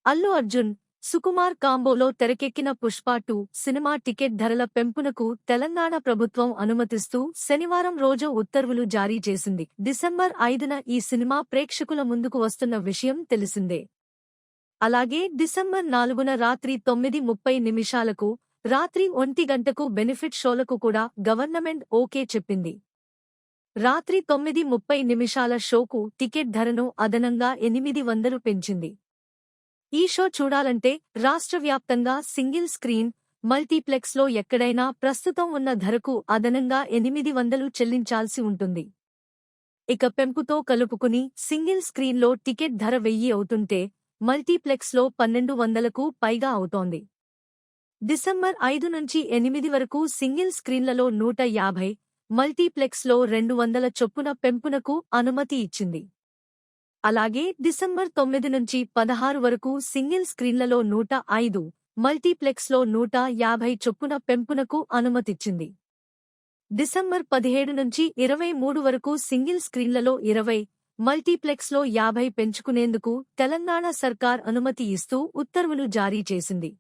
అల్లు అర్జున్, సుకుమార్ కాంబోలో తెరకెక్కిన Pushpa 2 cinema ticket ధరల పెంపునకు తెలంగాణ ప్రభుత్వం అనుమతిస్తూ శనివారం రోజు ఉత్తర్వులు జారీ చేసింది. డిసెంబర్ 5న ఈ సినిమా ప్రేక్షకుల ముందుకు వస్తున్న విషయం తెలిసిందే. అలాగే డిసెంబర్ 4న రాత్రి 9:30 రాత్రి 1 గంటకు బెనిఫిట్ షోలకు కూడా గవర్నమెంట్ ఓకే చెప్పింది. రాత్రి 9:30 షోకు టికెట్ ధరను అదనంగా 800 పెంచింది. ఈ షో చూడాలంటే రాష్ట్ర వ్యాప్తంగా సింగిల్ స్క్రీన్, మల్టీప్లెక్స్లో ఎక్కడైనా ప్రస్తుతం ఉన్న ధరకు అదనంగా 800 చెల్లించాల్సి ఉంటుంది. ఇక పెంపుతో కలుపుకుని సింగిల్ స్క్రీన్లో టికెట్ ధర 1000 అవుతుంటే మల్టీప్లెక్స్లో 1200కు పైగా అవుతోంది. డిసెంబర్ 5 నుంచి 8 వరకు సింగిల్ స్క్రీన్లలో 150, మల్టీప్లెక్స్లో 200 చొప్పున పెంపునకు అనుమతి ఇచ్చింది. అలాగే డిసెంబర్ 9 నుంచి 16 వరకు సింగిల్ స్క్రీన్లలో 105, మల్టీప్లెక్స్లో 150 చొప్పున పెంపునకు అనుమతిచ్చింది. డిసెంబర్ 17 నుంచి 23 వరకు సింగిల్ స్క్రీన్లలో 20, మల్టీప్లెక్స్లో 50 పెంచుకునేందుకు తెలంగాణ సర్కార్ అనుమతి ఇస్తూ ఉత్తర్వులు జారీ చేసింది.